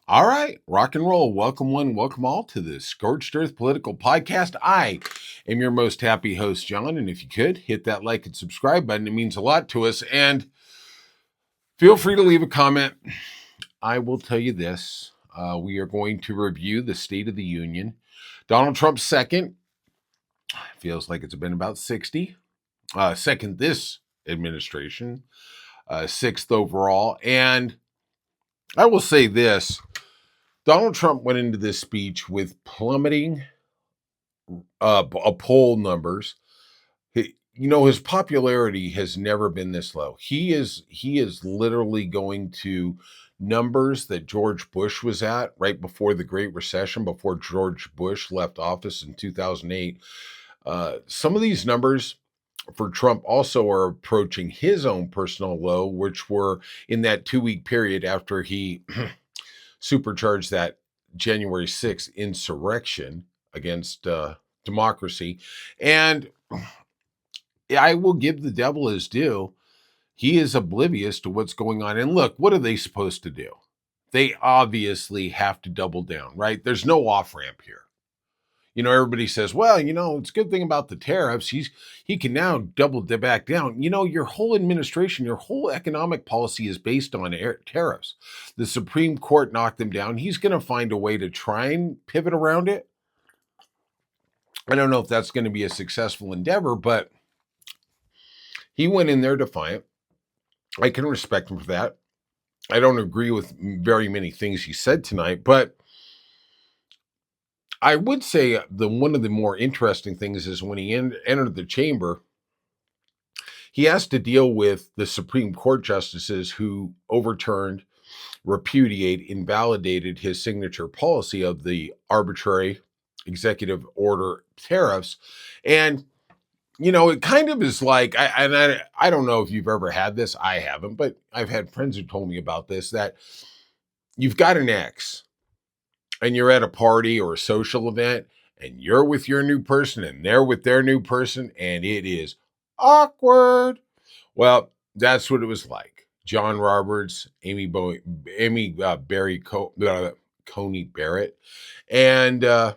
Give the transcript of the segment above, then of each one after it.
All right, rock and roll. Welcome one, welcome all to the Scorched Earth Political Podcast. I am your most happy host, John, and if you could, hit that like and subscribe button. It means a lot to us, and feel free to leave a comment. I will tell you this. We are going to review the State of the Union. Donald Trump's second. Feels like it's been about 60. Second this administration. Sixth overall. And I will say this. Donald Trump went into this speech with plummeting poll numbers. His popularity has never been this low. He is literally going to numbers that George Bush was at right before the Great Recession, before George Bush left office in 2008. Some of these numbers for Trump also are approaching his own personal low, which were in that 2-week period after he supercharged that January 6th insurrection against democracy. And I will give the devil his due. He is oblivious to what's going on. And look, what are they supposed to do? They obviously have to double down, right? There's no off-ramp here. Everybody says, well, it's a good thing about the tariffs. He can now double back down. Your whole administration, your whole economic policy is based on tariffs. The Supreme Court knocked them down. He's going to find a way to try and pivot around it. I don't know if that's going to be a successful endeavor, but he went in there defiant. I can respect him for that. I don't agree with very many things he said tonight, but I would say one of the more interesting things is when he entered the chamber, he has to deal with the Supreme Court justices who overturned, invalidated his signature policy of the arbitrary executive order tariffs. And, it kind of is like, I don't know if you've ever had this. I haven't, but I've had friends who told me about this, that you've got an ex and you're at a party or a social event and you're with your new person and they're with their new person and it is awkward. Well, that's what it was like. John Roberts, Coney Barrett, and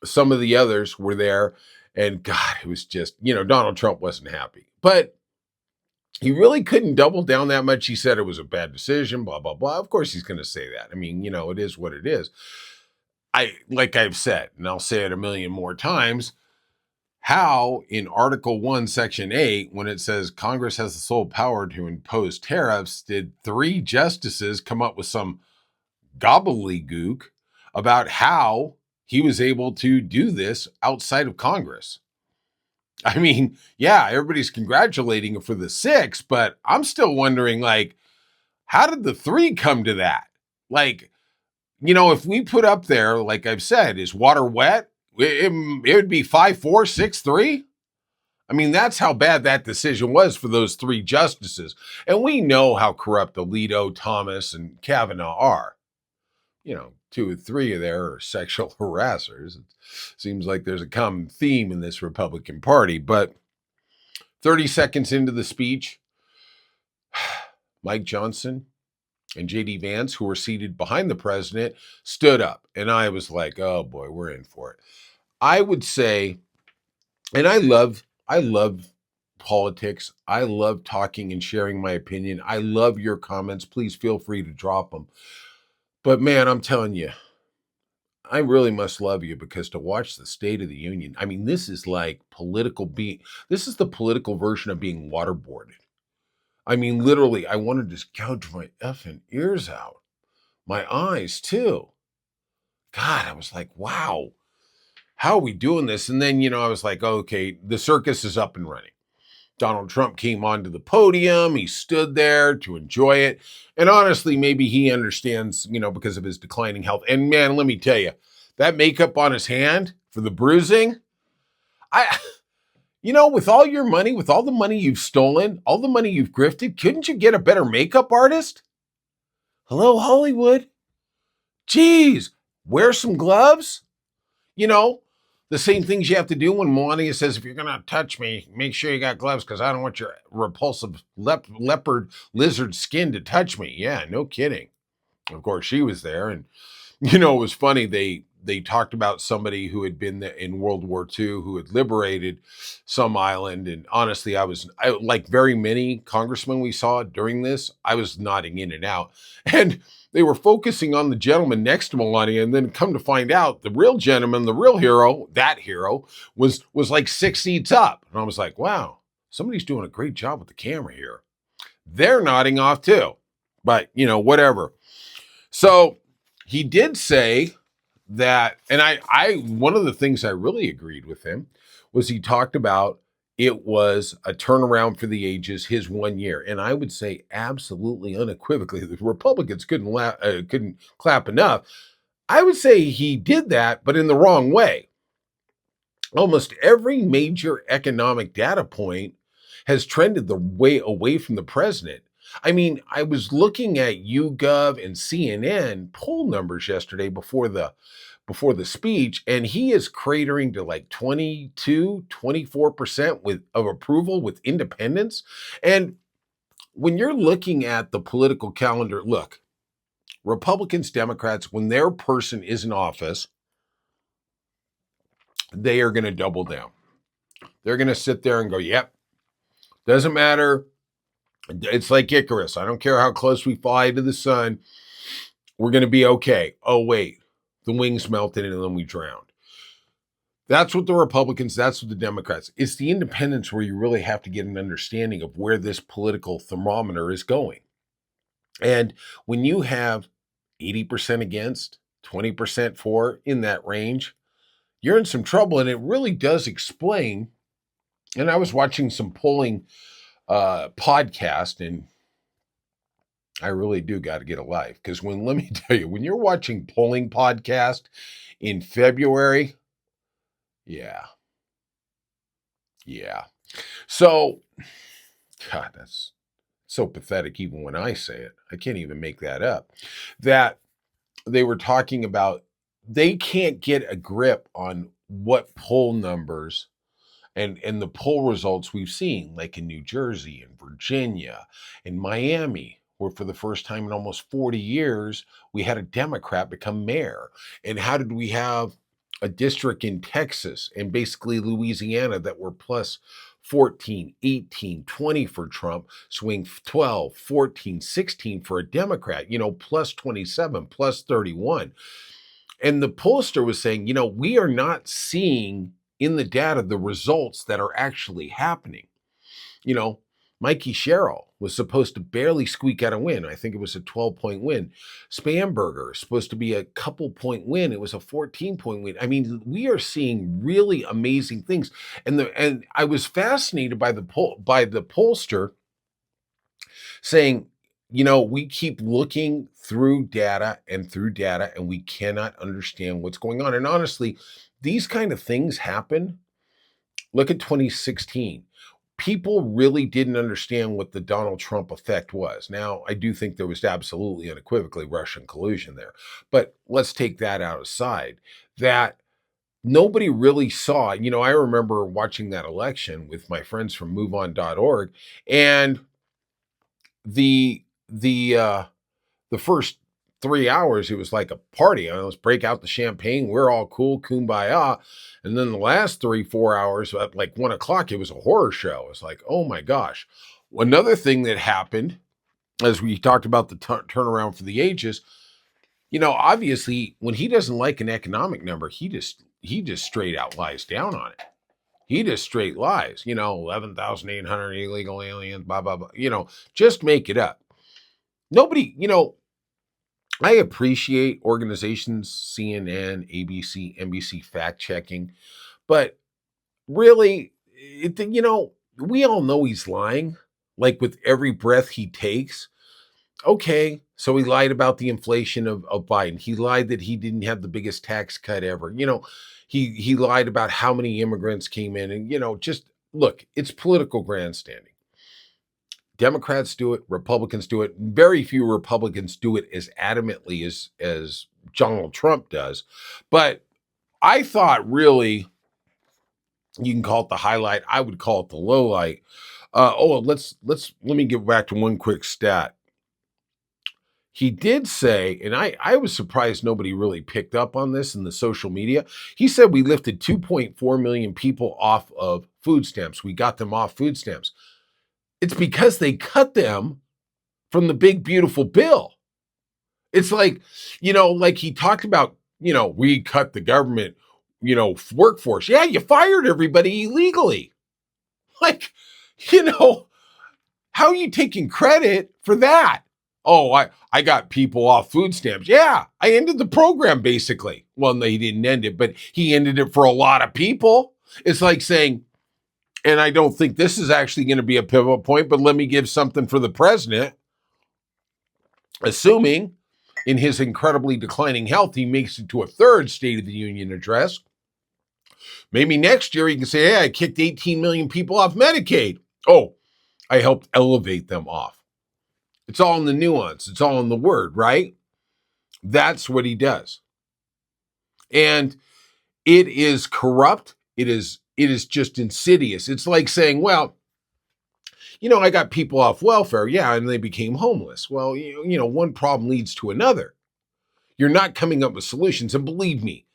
some of the others were there. And God, it was just, Donald Trump wasn't happy. But he really couldn't double down that much. He said it was a bad decision, blah, blah, blah. Of course he's going to say that. I mean, it is what it is. Like I've said, and I'll say it a million more times, how in Article 1, Section 8, when it says Congress has the sole power to impose tariffs, did 3 justices come up with some gobbledygook about how he was able to do this outside of Congress? I mean, yeah, everybody's congratulating him for the 6, but I'm still wondering, how did the 3 come to that? If we put up there, like I've said, is water wet? It would be 5-4, 6-3. I mean, that's how bad that decision was for those 3 justices. And we know how corrupt Alito, Thomas, and Kavanaugh are. 2 or 3 of there are sexual harassers. It seems like there's a common theme in this Republican Party. But 30 seconds into the speech, Mike Johnson and J.D. Vance, who were seated behind the president, stood up. And I was like, oh boy, we're in for it. I would say, and I love politics. I love talking and sharing my opinion. I love your comments. Please feel free to drop them. But man, I'm telling you, I really must love you, because to watch the State of the Union, I mean, this is like this is the political version of being waterboarded. I mean, literally, I wanted to gouge my effing ears out. My eyes, too. God, I was like, wow, how are we doing this? And then, I was like, okay, the circus is up and running. Donald Trump came onto the podium. He stood there to enjoy it. And honestly, maybe he understands, because of his declining health. And man, let me tell you, that makeup on his hand for the bruising, with all your money, with all the money you've stolen, all the money you've grifted, couldn't you get a better makeup artist? Hello, Hollywood. Geez, wear some gloves. The same things you have to do when Melania says, if you're going to touch me, make sure you got gloves, because I don't want your repulsive leopard lizard skin to touch me. Yeah, no kidding. Of course, she was there, and it was funny. They talked about somebody who had been there in World War II who had liberated some island, and honestly, I like very many congressmen we saw during this. I was nodding in and out, and they were focusing on the gentleman next to Melania, and then come to find out, the real gentleman, the real hero, that hero was like 6 seats up, and I was like, wow, somebody's doing a great job with the camera here. They're nodding off too, but whatever. So he did say that, and I one of the things I really agreed with him was he talked about it was a turnaround for the ages, his 1 year, and I would say absolutely unequivocally the Republicans couldn't clap enough. I would say he did that, but in the wrong way. Almost every major economic data point has trended the way away from the president. I mean, I was looking at YouGov and CNN poll numbers yesterday before the speech, and he is cratering to like 22, 24% of approval with independents. And when you're looking at the political calendar, look, Republicans, Democrats, when their person is in office, they are going to double down. They're going to sit there and go, yep, doesn't matter. It's like Icarus. I don't care how close we fly to the sun. We're going to be okay. Oh, wait, the wings melted and then we drowned. That's what the Republicans, that's what the Democrats. It's the independents where you really have to get an understanding of where this political thermometer is going. And when you have 80% against, 20% for, in that range, you're in some trouble. And it really does explain. And I was watching some polling podcast, and I really do got to get a life, because let me tell you, when you're watching polling podcast in February, yeah. So, God, that's so pathetic even when I say it. I can't even make that up. That they were talking about, they can't get a grip on what poll numbers and the poll results we've seen, like in New Jersey and Virginia and Miami, where for the first time in almost 40 years, we had a Democrat become mayor. And how did we have a district in Texas and basically Louisiana that were plus 14, 18, 20 for Trump, swing 12, 14, 16 for a Democrat, plus 27, plus 31. And the pollster was saying, we are not seeing in the data the results that are actually happening. Mikey Sherrill was supposed to barely squeak out a win. I think it was a 12-point win. Spamberger is supposed to be a couple-point win. It was a 14-point win. I mean, we are seeing really amazing things. And I was fascinated by the pollster saying, we keep looking through data, and we cannot understand what's going on. And honestly, these kind of things happen. Look at 2016. People really didn't understand what the Donald Trump effect was. Now, I do think there was absolutely unequivocally Russian collusion there. But let's take that out aside. That nobody really saw. I remember watching that election with my friends from MoveOn.org, and the first 3 hours, it was like a party. Let's break out the champagne. We're all cool, kumbaya. And then the last 3-4 hours, at like 1:00, it was a horror show. It's like, oh my gosh. Another thing that happened, as we talked about the turnaround for the ages, obviously when he doesn't like an economic number, he just straight out lies down on it. He just straight lies, 11,800 illegal aliens, blah, blah, blah, just make it up. Nobody, I appreciate organizations, CNN, ABC, NBC fact checking, but really, we all know he's lying, like with every breath he takes. Okay, so he lied about the inflation of Biden. He lied that he didn't have the biggest tax cut ever. He lied about how many immigrants came in, and just look, it's political grandstanding. Democrats do it, Republicans do it. Very few Republicans do it as adamantly as Donald Trump does. But I thought, really, you can call it the highlight. I would call it the low light. Let me get back to one quick stat. he did say, and I was surprised nobody really picked up on this in the social media. He said we lifted 2.4 million people off of food stamps. We got them off food stamps. It's because they cut them from the big, beautiful bill. It's like, like he talked about, we cut the government, workforce. Yeah, you fired everybody illegally. Like, how are you taking credit for that? Oh, I got people off food stamps. Yeah, I ended the program basically. Well, no, he didn't end it, but he ended it for a lot of people. It's like saying, and I don't think this is actually going to be a pivotal point, but let me give something for the president. Assuming in his incredibly declining health, he makes it to a third State of the Union address. Maybe next year he can say, hey, I kicked 18 million people off Medicaid. Oh, I helped elevate them off. It's all in the nuance. It's all in the word, right? That's what he does. And it is corrupt. It is just insidious. It's like saying, well, I got people off welfare. Yeah, and they became homeless. Well, one problem leads to another. You're not coming up with solutions. And believe me,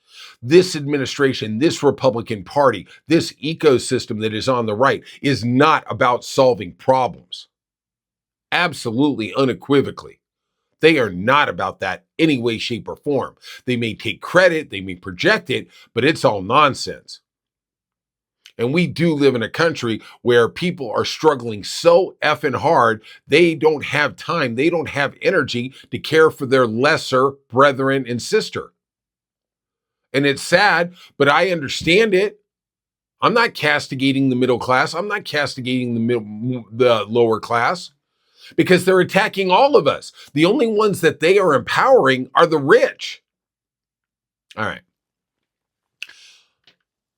this administration, this Republican Party, this ecosystem that is on the right is not about solving problems. Absolutely, unequivocally. They are not about that any way, shape, or form. They may take credit, they may project it, but it's all nonsense. And we do live in a country where people are struggling so effing hard, they don't have time, they don't have energy to care for their lesser brethren and sister. And it's sad, but I understand it. I'm not castigating the middle class. I'm not castigating the lower class because they're attacking all of us. The only ones that they are empowering are the rich. All right.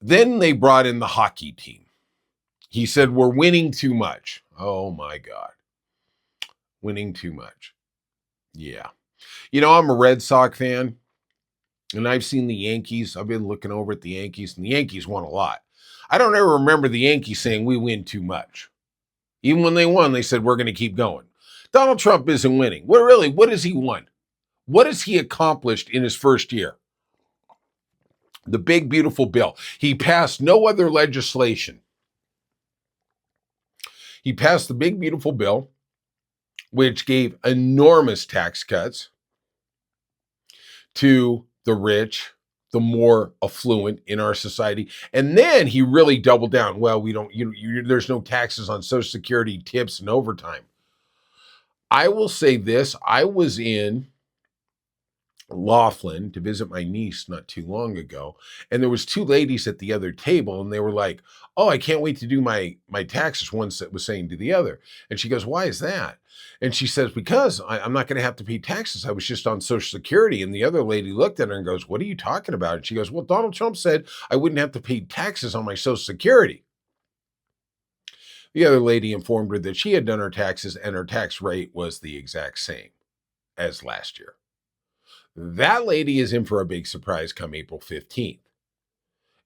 Then they brought in the hockey team. He said, we're winning too much. Oh my God. Winning too much. Yeah. I'm a Red Sox fan, and I've seen the Yankees. I've been looking over at the Yankees, and the Yankees won a lot. I don't ever remember the Yankees saying we win too much. Even when they won, they said, we're going to keep going. Donald Trump isn't winning. What has he won? What has he accomplished in his first year? The big, beautiful bill. He passed no other legislation. He passed the big, beautiful bill, which gave enormous tax cuts to the rich, the more affluent in our society. And then he really doubled down. Well, we don't, there's no taxes on Social Security, tips, and overtime. I will say this. I was in Laughlin to visit my niece not too long ago, and there was two ladies at the other table, and they were like, oh, I can't wait to do my taxes. One was saying to the other, and she goes, why is that? And she says, because I'm not going to have to pay taxes. I was just on Social Security. And the other lady looked at her and goes, what are you talking about? And she goes, well, Donald Trump said I wouldn't have to pay taxes on my Social Security. The other lady informed her that she had done her taxes and her tax rate was the exact same as last year. That lady is in for a big surprise come April 15th.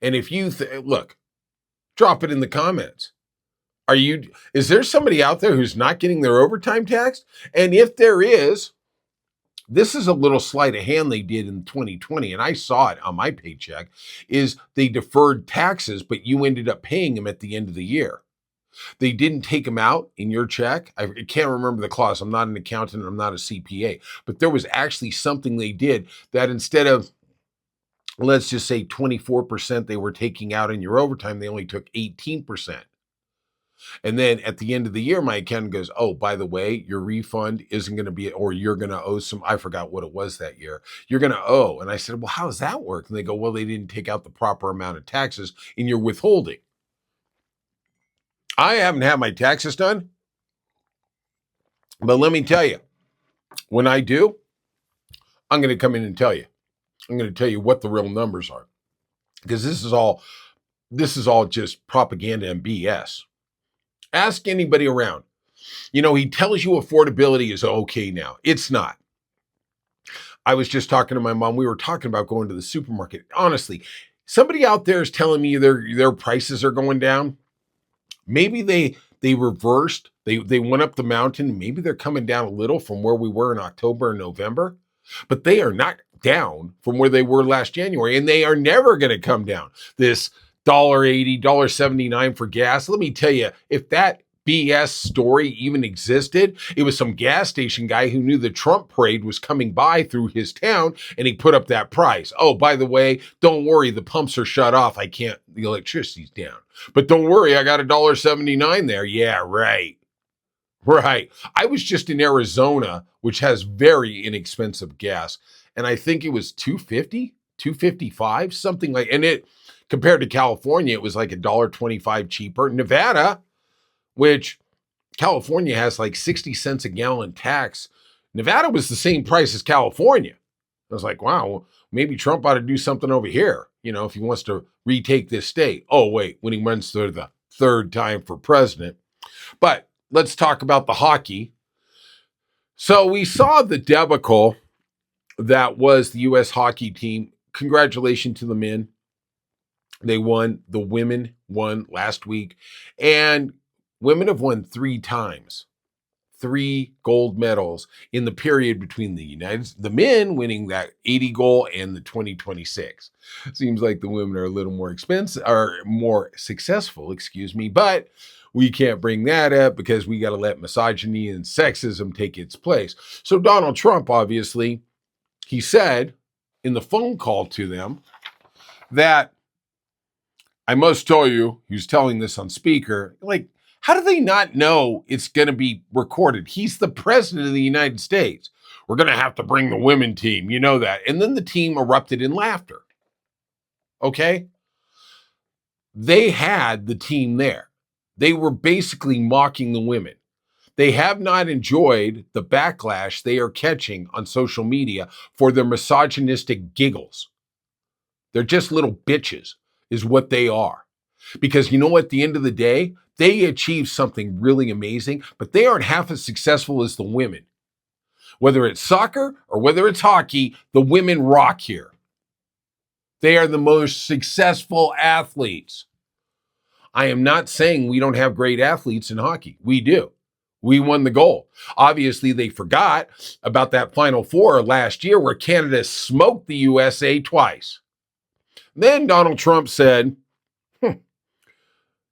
And if you look, drop it in the comments. Is there somebody out there who's not getting their overtime taxed? And if there is, this is a little sleight of hand they did in 2020, and I saw it on my paycheck, is they deferred taxes, but you ended up paying them at the end of the year. They didn't take them out in your check. I can't remember the clause. I'm not an accountant. I'm not a CPA. But there was actually something they did that instead of, let's just say 24% they were taking out in your overtime, they only took 18%. And then at the end of the year, my accountant goes, oh, by the way, your refund isn't going to be, or you're going to owe some, I forgot what it was that year. You're going to owe. And I said, well, how does that work? And they go, well, they didn't take out the proper amount of taxes in your withholding. I haven't had my taxes done, but let me tell you, when I do, I'm going to come in and tell you. I'm going to tell you what the real numbers are, because this is all just propaganda and BS. Ask anybody around. He tells you affordability is okay now. It's not. I was just talking to my mom. We were talking about going to the supermarket. Honestly, somebody out there is telling me their prices are going down. Maybe They reversed. They went up the mountain. Maybe they're coming down a little from where we were in October and November, but they are not down from where they were last January, and they are never going to come down. This $1.80, $1.79 for gas. Let me tell you, if that BS story even existed, it was some gas station guy who knew the Trump parade was coming by through his town, and he put up that price. Oh, by the way, don't worry, the pumps are shut off. The electricity's down. But don't worry, I got $1.79 there. Yeah, right. Right. I was just in Arizona, which has very inexpensive gas, and I think it was 250, 255, something like, and it compared to California, it was like $1.25 cheaper. Nevada, which California has like 60 cents a gallon tax. Nevada was the same price as California. I was like, wow, well, maybe Trump ought to do something over here, if he wants to retake this state. Oh, wait, when he runs for the third time for president. But let's talk about the hockey. So we saw the debacle that was the U.S. hockey team. Congratulations to the men. They won. The women won last week. And women have won 3 times. 3 gold medals in the period between the men winning that 80 goal and the 2026. Seems like the women are a little more more successful, but we can't bring that up because we got to let misogyny and sexism take its place. So Donald Trump, obviously, he said in the phone call to them that, I must tell you, he was telling this on speaker, like, how do they not know it's going to be recorded? He's the president of the United States. We're going to have to bring the women team. You know that. And then the team erupted in laughter. Okay? They had the team there. They were basically mocking the women. They have not enjoyed the backlash they are catching on social media for their misogynistic giggles. They're just little bitches, is what they are. Because at the end of the day, they achieved something really amazing, but they aren't half as successful as the women. Whether it's soccer or whether it's hockey, the women rock here. They are the most successful athletes. I am not saying we don't have great athletes in hockey. We do. We won the gold. Obviously, they forgot about that Final Four last year where Canada smoked the USA twice. Then Donald Trump said,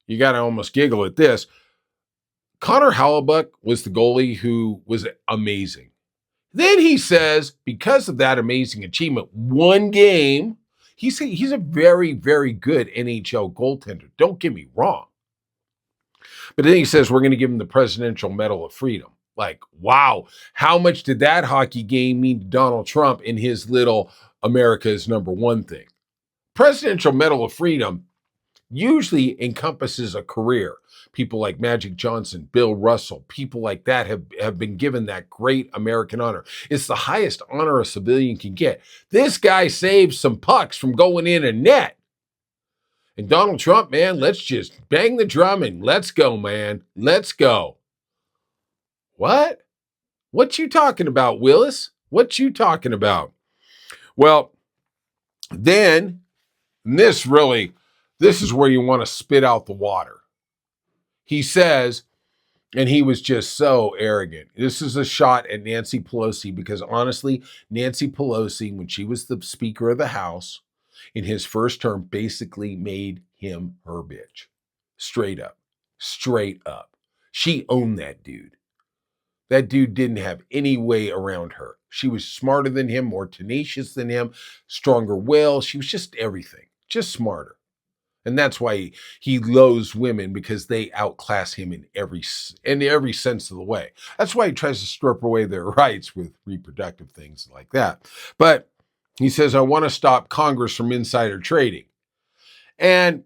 you got to almost giggle at this. Connor Hellebuyck was the goalie who was amazing. Then he says, because of that amazing achievement, one game, he's a very, very good NHL goaltender. Don't get me wrong. But then he says, we're going to give him the Presidential Medal of Freedom. Like, wow, how much did that hockey game mean to Donald Trump in his little America's number one thing? Presidential Medal of Freedom usually encompasses a career. People like Magic Johnson, Bill Russell, people like that have been given that great American honor. It's the highest honor a civilian can get. This guy saved some pucks from going in a net. And Donald Trump, man, let's just bang the drum and let's go, man. Let's go. What? What you talking about, Willis? What you talking about? Well, then this is where you want to spit out the water. He says, and he was just so arrogant. This is a shot at Nancy Pelosi because honestly, Nancy Pelosi, when she was the Speaker of the House in his first term, basically made him her bitch. Straight up. Straight up. She owned that dude. That dude didn't have any way around her. She was smarter than him, more tenacious than him, stronger will. She was just everything. Just smarter. And that's why he loathes women, because they outclass him in every sense of the way. That's why he tries to strip away their rights with reproductive things like that. But he says, I want to stop Congress from insider trading. And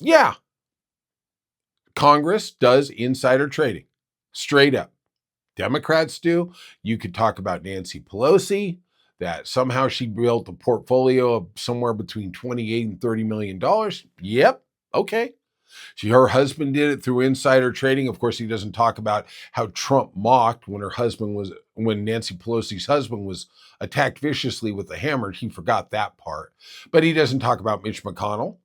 yeah, Congress does insider trading. Straight up. Democrats do. You could talk about Nancy Pelosi, that somehow she built a portfolio of somewhere between $28 and $30 million. Yep. Okay. Her husband did it through insider trading. Of course, he doesn't talk about how Trump mocked when Nancy Pelosi's husband was attacked viciously with a hammer. He forgot that part. But he doesn't talk about Mitch McConnell.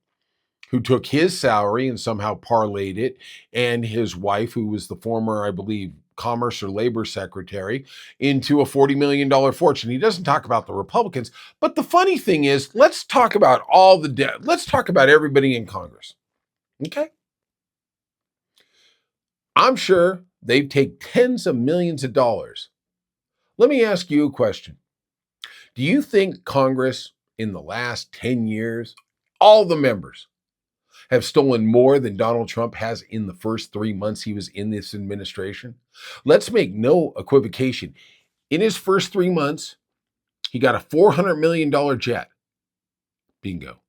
who took his salary and somehow parlayed it, and his wife, who was the former, I believe, Commerce or Labor Secretary, into a $40 million fortune. He doesn't talk about the Republicans. But the funny thing is, let's talk about let's talk about everybody in Congress. Okay? I'm sure they take tens of millions of dollars. Let me ask you a question. Do you think Congress in the last 10 years, all the members, have stolen more than Donald Trump has in the first 3 months he was in this administration? Let's make no equivocation. In his first 3 months, he got a $400 million jet. Bingo.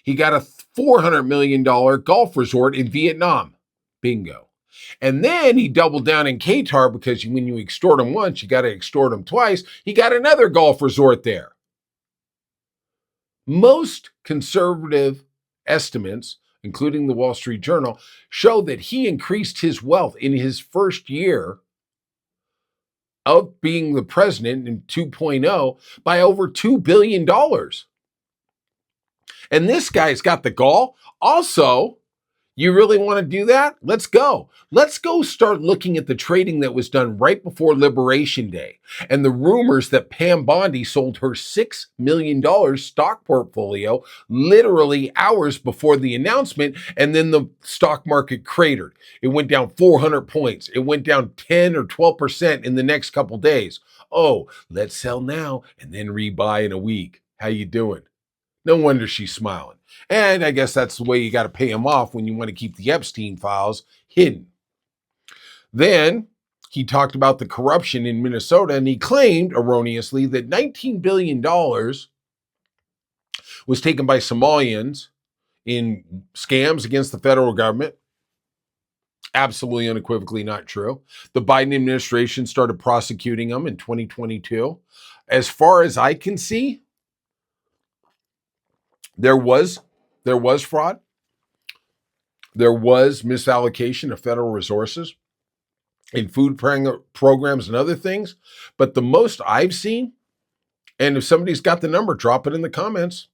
He got a $400 million golf resort in Vietnam. Bingo. And then he doubled down in Qatar because when you extort him once, you got to extort him twice. He got another golf resort there. Most conservative estimates, including the Wall Street Journal, show that he increased his wealth in his first year of being the president in 2.0 by over $2 billion. And this guy's got the gall. Also, you really want to do that? Let's go. Let's go start looking at the trading that was done right before Liberation Day and the rumors that Pam Bondi sold her $6 million stock portfolio literally hours before the announcement, and then the stock market cratered. It went down 400 points. It went down 10 or 12% in the next couple days. Oh, let's sell now and then rebuy in a week. How you doing? No wonder she's smiling. And I guess that's the way you got to pay him off when you want to keep the Epstein files hidden. Then he talked about the corruption in Minnesota, and he claimed erroneously that $19 billion was taken by Somalians in scams against the federal government. Absolutely unequivocally not true. The Biden administration started prosecuting them in 2022. As far as I can see, there was fraud. There was misallocation of federal resources in food programs and other things. But the most I've seen, and if somebody's got the number, drop it in the comments,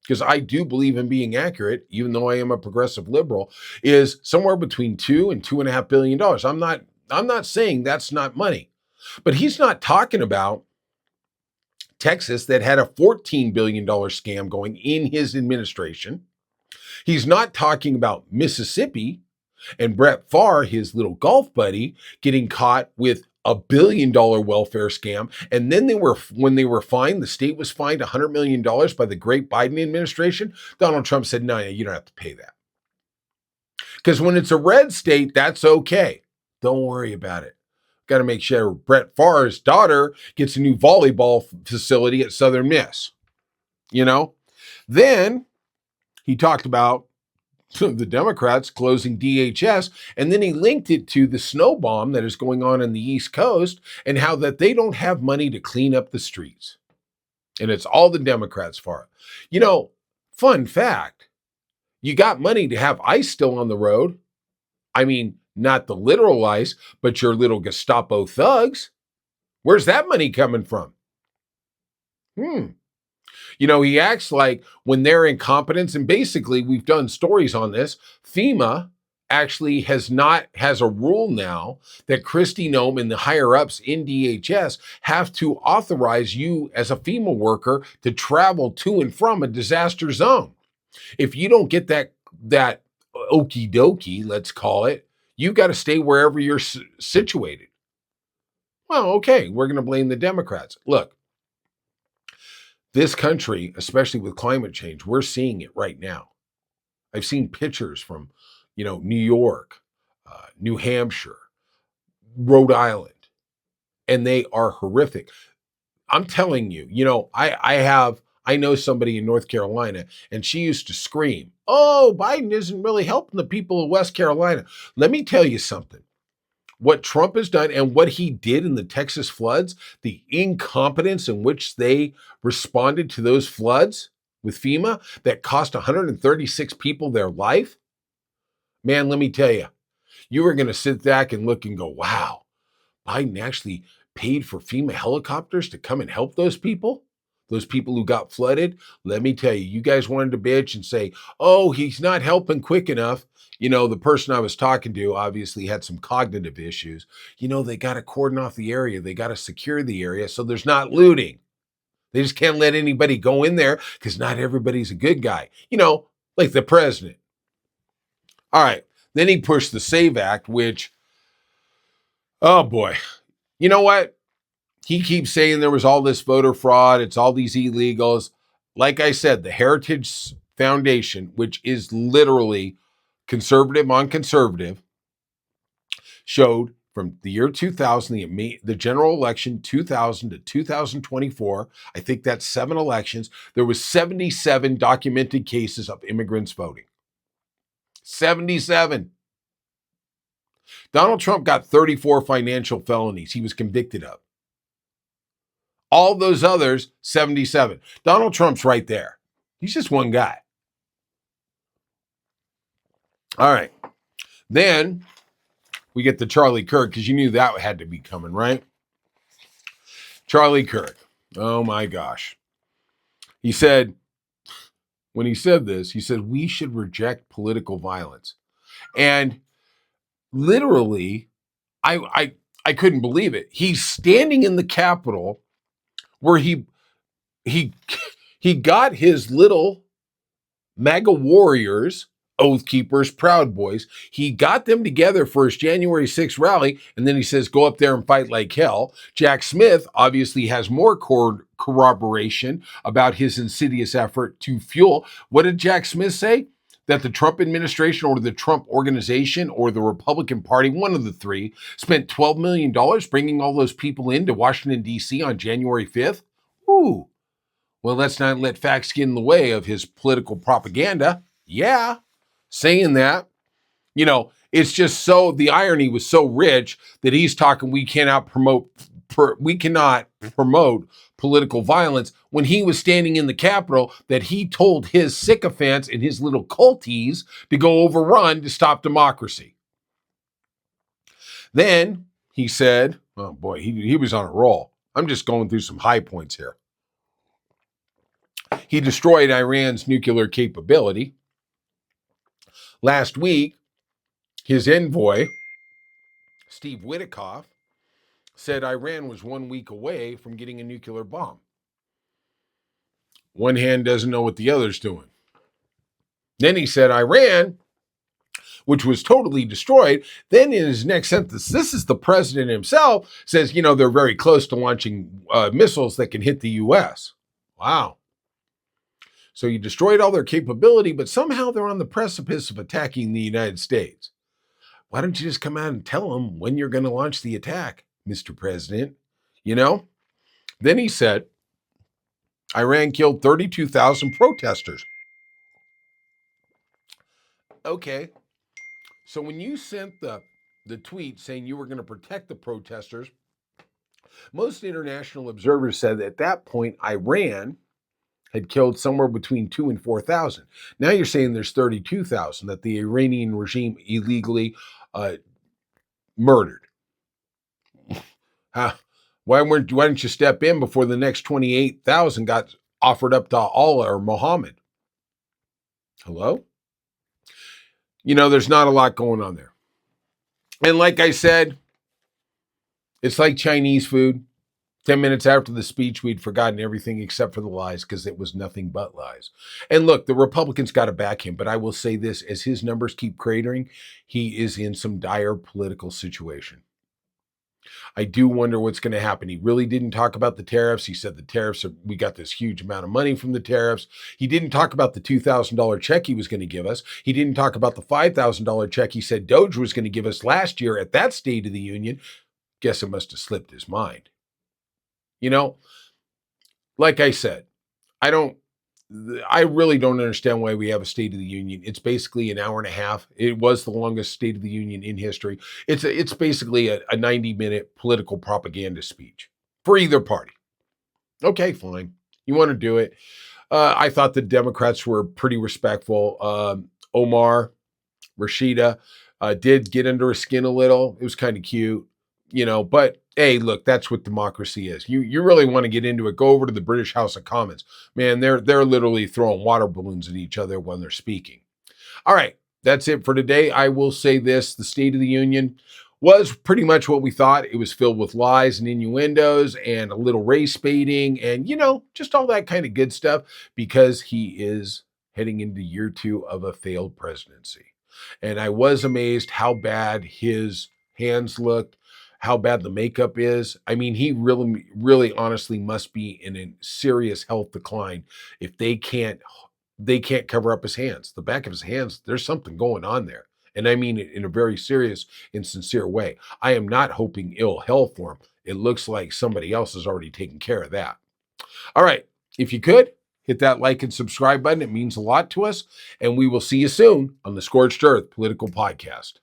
because I do believe in being accurate, even though I am a progressive liberal, is somewhere between $2 and $2.5 billion. I'm not saying that's not money, but he's not talking about Texas that had a $14 billion scam going in his administration. He's not talking about Mississippi and Brett Favre, his little golf buddy, getting caught with $1 billion welfare scam. And then when they were fined, the state was fined $100 million by the great Biden administration. Donald Trump said, no, you don't have to pay that. Because when it's a red state, that's okay. Don't worry about it. Got to make sure Brett Favre's daughter gets a new volleyball facility at Southern Miss. Then he talked about the Democrats closing DHS, and then he linked it to the snow bomb that is going on in the East Coast and how that they don't have money to clean up the streets. And it's all the Democrats' fault. Fun fact, you got money to have ICE still on the road. I mean, not the literal ICE, but your little Gestapo thugs. Where's that money coming from? He acts like when they're incompetents, and basically we've done stories on this, FEMA actually has a rule now that Kristi, Noem, and the higher ups in DHS have to authorize you as a FEMA worker to travel to and from a disaster zone. If you don't get that okie dokie, let's call it, you got to stay wherever you're situated. Well, okay, we're going to blame the Democrats. Look, this country, especially with climate change, we're seeing it right now. I've seen pictures from, New York, New Hampshire, Rhode Island, and they are horrific. I'm telling you, I know somebody in North Carolina, and she used to scream, "Oh, Biden isn't really helping the people of West Carolina." Let me tell you something. What Trump has done and what he did in the Texas floods, the incompetence in which they responded to those floods with FEMA that cost 136 people their life. Man, let me tell you, you are going to sit back and look and go, wow, Biden actually paid for FEMA helicopters to come and help those people. those people who got flooded, let me tell you, you guys wanted to bitch and say, oh, he's not helping quick enough. The person I was talking to obviously had some cognitive issues. They got to cordon off the area. They got to secure the area so there's not looting. They just can't let anybody go in there because not everybody's a good guy. Like the president. All right. Then he pushed the SAVE Act, which, oh boy. You know what? He keeps saying there was all this voter fraud. It's all these illegals. Like I said, the Heritage Foundation, which is literally conservative on conservative, showed from the year 2000, the general election 2000 to 2024, I think that's 7 elections, there was 77 documented cases of immigrants voting. 77. Donald Trump got 34 financial felonies he was convicted of. All those others, 77. Donald Trump's right there. He's just one guy. All right. Then we get to Charlie Kirk, because you knew that had to be coming, right? Charlie Kirk. Oh my gosh. He said, when he said this, he said, we should reject political violence. And literally, I couldn't believe it. He's standing in the Capitol where he got his little MAGA warriors, Oath Keepers, Proud Boys. He got them together for his January 6th rally, and then he says, go up there and fight like hell. Jack Smith obviously has more corroboration about his insidious effort to fuel. What did Jack Smith say? That the Trump administration or the Trump organization or the Republican Party, one of the three, spent $12 million bringing all those people into Washington, D.C. on January 5th? Ooh. Well, let's not let facts get in the way of his political propaganda. Yeah, saying that. It's just so, the irony was so rich that he's talking we cannot promote political violence when he was standing in the Capitol that he told his sycophants and his little culties to go overrun to stop democracy. Then he said, oh boy, he was on a roll. I'm just going through some high points here. He destroyed Iran's nuclear capability. Last week, his envoy, Steve Whitikov, said Iran was 1 week away from getting a nuclear bomb. One hand doesn't know what the other's doing. Then he said Iran, which was totally destroyed. Then in his next sentence, this is the president himself, says, they're very close to launching missiles that can hit the U.S. Wow. So you destroyed all their capability, but somehow they're on the precipice of attacking the United States. Why don't you just come out and tell them when you're going to launch the attack, Mr. President? Then he said, Iran killed 32,000 protesters. Okay. So when you sent the tweet saying you were going to protect the protesters, most international observers said that at that point, Iran had killed somewhere between 2,000 and 4,000. Now you're saying there's 32,000 that the Iranian regime illegally murdered. Why didn't you step in before the next 28,000 got offered up to Allah or Muhammad? Hello? There's not a lot going on there. And like I said, it's like Chinese food. 10 minutes after the speech, we'd forgotten everything except for the lies because it was nothing but lies. And look, the Republicans got to back him, but I will say this, as his numbers keep cratering, he is in some dire political situation. I do wonder what's going to happen. He really didn't talk about the tariffs. He said the tariffs, we got this huge amount of money from the tariffs. He didn't talk about the $2,000 check he was going to give us. He didn't talk about the $5,000 check he said Doge was going to give us last year at that State of the Union. Guess it must have slipped his mind. Like I said, I really don't understand why we have a State of the Union. It's basically an hour and a half. It was the longest State of the Union in history. It's basically a 90-minute political propaganda speech for either party. Okay, fine. You want to do it. I thought the Democrats were pretty respectful. Omar, Rashida did get under his skin a little. It was kind of cute. But hey, look, that's what democracy is. You really want to get into it, go over to the British House of Commons. Man, they're literally throwing water balloons at each other when they're speaking. All right, that's it for today. I will say this, the State of the Union was pretty much what we thought. It was filled with lies and innuendos and a little race baiting and, just all that kind of good stuff because he is heading into year 2 of a failed presidency. And I was amazed how bad his hands looked, how bad the makeup is. I mean, he really, really honestly must be in a serious health decline if they can't cover up his hands. The back of his hands, there's something going on there. And I mean it in a very serious and sincere way. I am not hoping ill health for him. It looks like somebody else has already taken care of that. All right. If you could, hit that like and subscribe button. It means a lot to us. And we will see you soon on the Scorched Earth Political Podcast.